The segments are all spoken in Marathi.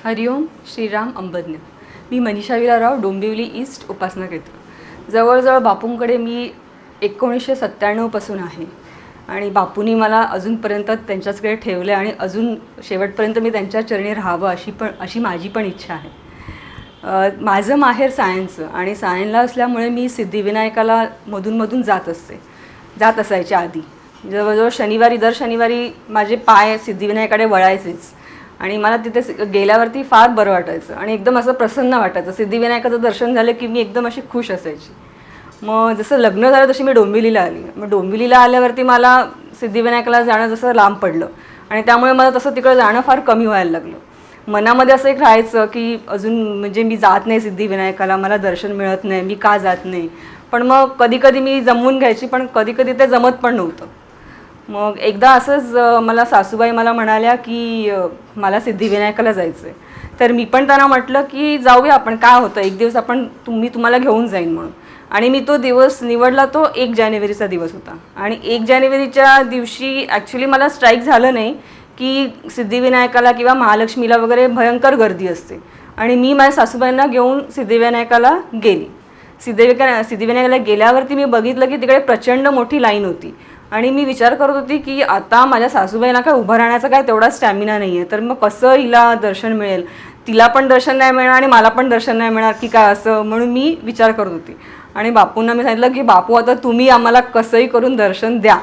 हरिओम श्रीराम अंबज्ञ. मी मनीषा विलाराव, डोंबिवली ईस्ट उपासना केंद्र. जवळजवळ बापूंकडे मी 1997पासून आहे आणि बापूंनी मला अजूनपर्यंत त्यांच्याचकडे ठेवलं आणि अजून शेवटपर्यंत मी त्यांच्या चरणी राहावं अशी माझी पण इच्छा आहे. माझं माहेर सायन्सचं आणि सायनला असल्यामुळे मी सिद्धिविनायकाला मधून जात असायच्या आधी. जवळजवळ दर शनिवारी माझे पाय सिद्धिविनायकाकडे वळायचेच आणि मला तिथे गेल्यावरती फार बरं वाटायचं आणि एकदम असं प्रसन्न वाटायचं. सिद्धिविनायकाचं दर्शन झालं की मी एकदम अशी खुश असायची. मग जसं लग्न झालं तशी मी डोंबिवलीला आली. मग डोंबिवलीला आल्यावरती मला सिद्धिविनायकाला जाणं जसं लांब पडलं आणि त्यामुळे मला तसं तिकडं जाणं फार कमी व्हायला लागलं. मनामध्ये असं एक राहायचं की अजून म्हणजे मी जात नाही सिद्धिविनायकाला, मला दर्शन मिळत नाही, मी का जात नाही. पण मग कधीकधी मी जमवून घ्यायची, पण कधीकधी ते जमत पण नव्हतं. मग एकदा असंच मला सासूबाई मला म्हणाल्या की मला सिद्धिविनायकाला जायचं आहे. तर मी पण त्यांना म्हटलं की जाऊया आपण, काय होतं, एक दिवस मी तुम्हाला घेऊन जाईन म्हणून. आणि मी तो दिवस निवडला. तो 1 जानेवारीचा दिवस होता आणि 1 जानेवारीच्या दिवशी ॲक्च्युली मला स्ट्राईक झालं नाही की सिद्धिविनायकाला किंवा महालक्ष्मीला वगैरे भयंकर गर्दी असते. आणि मी माझ्या सासूबाईंना घेऊन सिद्धिविनायकाला गेली. सिद्धिविनायकाला गेल्यावरती मी बघितलं की तिकडे प्रचंड मोठी लाईन होती आणि मी विचार करत होती की आता माझ्या सासूबाईंना काय उभं राहण्याचा काय तेवढा स्टॅमिना नाही आहे, तर मग कसं हिला दर्शन मिळेल, तिला पण दर्शन नाही मिळणार आणि मला पण दर्शन नाही मिळणार की काय, असं म्हणून मी विचार करत होती. आणि बापूंना मी सांगितलं की बापू आता तुम्ही आम्हाला कसंही करून दर्शन द्या.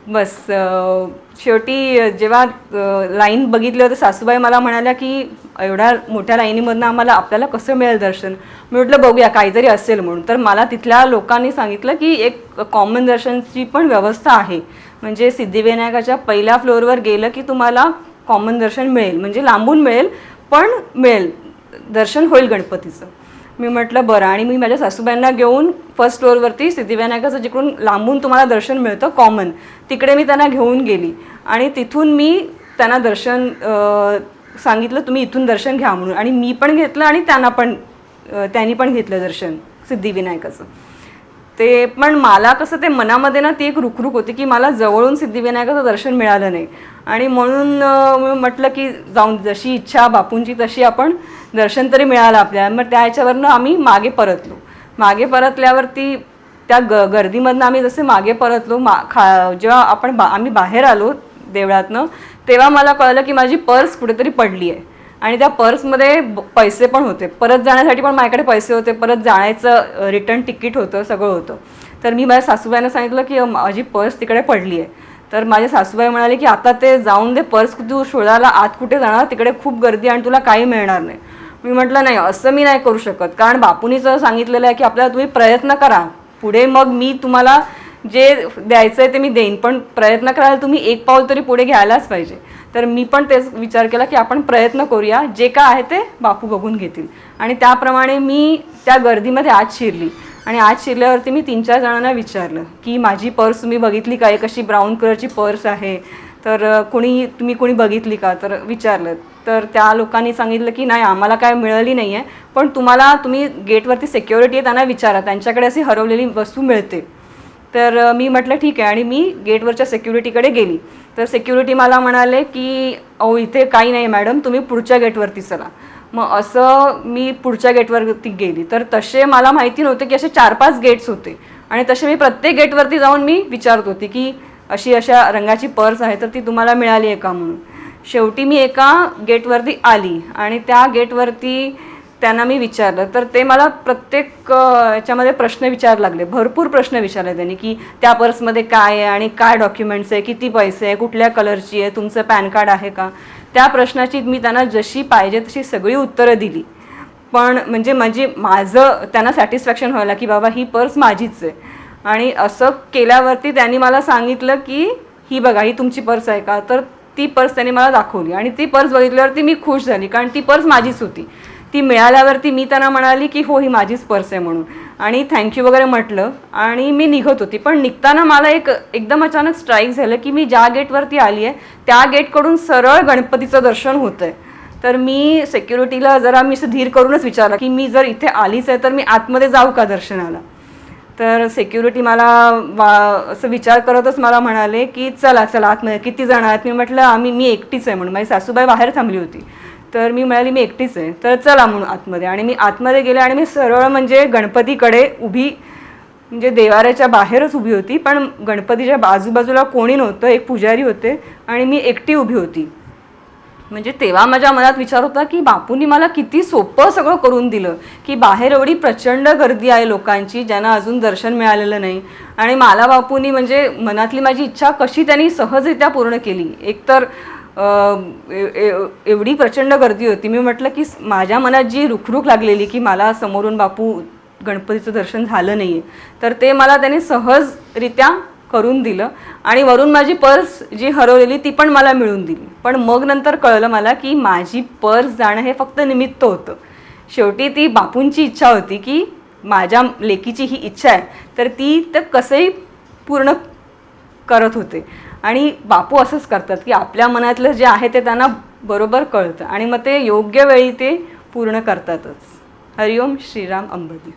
बस शेवटी जेव्हा लाईन बघितली होती सासूबाई मला म्हणाल्या की एवढ्या मोठ्या लाईनीमधनं आपल्याला कसं मिळेल दर्शन. मी म्हटलं बघूया काहीतरी असेल म्हणून. तर मला तिथल्या लोकांनी सांगितलं की एक कॉमन दर्शनची पण व्यवस्था आहे, म्हणजे सिद्धिविनायकाच्या पहिल्या फ्लोअरवर गेलं की तुम्हाला कॉमन दर्शन मिळेल, म्हणजे लांबून मिळेल पण मिळेल, दर्शन होईल गणपतीचं. मी म्हटलं बरं. आणि मी माझ्या सासूबाईंना घेऊन फर्स्ट फ्लोअरवरती सिद्धिविनायकाचं जिकडून लांबून तुम्हाला दर्शन मिळतं कॉमन, तिकडे मी त्यांना घेऊन गेली आणि तिथून मी त्यांना दर्शन सांगितलं तुम्ही इथून दर्शन घ्या म्हणून. आणि मी पण घेतलं आणि त्यांनी पण घेतलं दर्शन सिद्धिविनायकाचं. ते पण मला कसं ते मनामध्ये ना ती एक रुखरुख होती की मला जवळून सिद्धिविनायकाचं दर्शन मिळालं नाही. आणि म्हणून म्हटलं की जाऊन जशी इच्छा बापूंची तशी आपण दर्शन तरी मिळालं आपल्याला. मग त्या ह्याच्यावरनं आम्ही मागे परतल्यावरती त्या गर्दीमधनं आम्ही जसे मागे परतलो, जेव्हा आम्ही बाहेर आलो देवळातनं, तेव्हा मला कळलं की माझी पर्स कुठेतरी पडली आहे आणि त्या पर्समध्ये पैसे पण होते. परत जाण्यासाठी पण माझ्याकडे पैसे होते, परत जाण्याचं रिटर्न तिकीट होतं, सगळं होतं. तर मी माझ्या सासूबाईंना सांगितलं की माझी पर्स तिकडे पडली आहे. तर माझ्या सासूबाई म्हणाले की आता ते जाऊन दे, पर्स तू शोधायला आत कुठे जाणार, तिकडे खूप गर्दी आणि तुला काही मिळणार नाही. मी म्हटलं नाही, असं मी नाही करू शकत, कारण बापूंनीच सांगितलेलं आहे की आपल्याला तुम्ही प्रयत्न करा पुढे, मग मी तुम्हाला जे द्यायचं आहे ते मी देईन, पण प्रयत्न करायला तुम्ही एक पाऊल तरी पुढे घ्यायलाच पाहिजे. तर मी पण तेच विचार केला की आपण प्रयत्न करूया, जे काय आहे ते बापू बघून घेतील. आणि त्याप्रमाणे मी त्या गर्दीमध्ये आत शिरली आणि आत शिरल्यावरती मी 3-4 जणांना विचारलं की माझी पर्स तुम्ही बघितली का, एक अशी ब्राऊन कलरची पर्स आहे, तर तुम्ही कोणी बघितली का, तर विचारलं. तर त्या लोकांनी सांगितलं की नाही आम्हाला काय मिळाली नाही आहे, पण तुम्ही गेटवरती सिक्युरिटी आहे त्यांना विचारा, त्यांच्याकडे अशी हरवलेली वस्तू मिळते. तर मी म्हटलं ठीक आहे आणि मी गेटवरच्या सिक्युरिटीकडे गेली. तर सिक्युरिटी मला म्हणाले की अहो इथे काही नाही मॅडम, तुम्ही पुढच्या गेटवरती चला. मग असं मी पुढच्या गेटवरती गेली. तर तसे मला माहिती नव्हते की असे 4-5 गेट्स होते आणि तसे मी प्रत्येक गेटवरती जाऊन मी विचारत होती की अशा रंगाची पर्स आहे तर ती तुम्हाला मिळाली आहे का म्हणून. शेवटी मी एका गेटवरती आली आणि त्या गेटवरती त्यांना मी विचारलं. तर ते मला प्रत्येक याच्यामध्ये प्रश्न विचारायला लागले, भरपूर प्रश्न विचारले त्यांनी की त्या पर्समध्ये काय आहे आणि काय डॉक्युमेंट्स आहे, किती पैसे आहे, कुठल्या कलरची आहे, तुमचं पॅन कार्ड आहे का. त्या प्रश्नाची मी त्यांना जशी पाहिजे तशी सगळी उत्तरं दिली. पण म्हणजे माझं त्यांना सॅटिस्फॅक्शन व्हायला की बाबा ही पर्स माझीच आहे. आणि असं केल्यावरती त्यांनी मला सांगितलं की ही बघा ही तुमची पर्स आहे का. तर ती पर्स त्यांनी मला दाखवली आणि ती पर्स बघितल्यावरती मी खुश झाली, कारण ती पर्स माझीच होती. ती मिळाल्यावरती मी त्यांना म्हणाली की हो ही माझीच पर्स आहे म्हणून आणि थँक्यू वगैरे म्हटलं आणि मी निघत होती. पण निघताना मला एकदम अचानक स्ट्राईक झालं की मी ज्या गेटवरती आली आहे त्या गेटकडून सरळ गणपतीचं दर्शन होतं आहे. तर मी सिक्युरिटीला जरा मी असं धीर करूनच विचारलं की मी जर इथे आलीच आहे तर मी आतमध्ये जाऊ का दर्शनाला. तर सिक्युरिटी मला असं विचार करतच मला म्हणाले की चला आतमध्ये किती जण आहेत. मी म्हटलं मी एकटीच आहे म्हणून, माझी सासूबाई बाहेर थांबली होती. तर मी म्हणाली मी एकटीच आहे, तर चला म्हणून आतमध्ये. आणि मी आतमध्ये गेले आणि मी सरळ म्हणजे गणपतीकडे उभी, म्हणजे देवाऱ्याच्या बाहेरच उभी होती, पण गणपतीच्या आजूबाजूला कोणी नव्हतं, एक पुजारी होते आणि मी एकटी उभी होती. म्हणजे तेव्हा माझ्या मनात विचार होता की बापूंनी मला किती सोपं सगळं करून दिलं, की बाहेर एवढी प्रचंड गर्दी आहे लोकांची ज्यांना अजून दर्शन मिळालेलं नाही, आणि मला बापूंनी म्हणजे मनातली माझी इच्छा कशी त्यांनी सहजरित्या पूर्ण केली. एकतर एवढी प्रचंड गर्दी होती. मी म्हटलं की माझ्या मनात जी रुखरुख लागलेली की मला समोरून बापू गणपतीचं दर्शन झालं नाही आहे, तर ते मला त्यांनी सहजरित्या करून दिलं. आणि वरून माझी पर्स जी हरवलेली ती पण मला मिळून दिली. पण मग नंतर कळलं मला की माझी पर्स जाणं हे फक्त निमित्त होतं. शेवटी ती बापूंची इच्छा होती की माझ्या लेकीची ही इच्छा आहे, तर ती तर कसंही पूर्ण करत होते. आणि बापू असंच करतात की आपल्या मनातलं जे आहे ते त्यांना बरोबर कळतं आणि मग ते योग्य वेळी ते पूर्ण करतातच. हरिओम श्रीराम अंबज्ञ.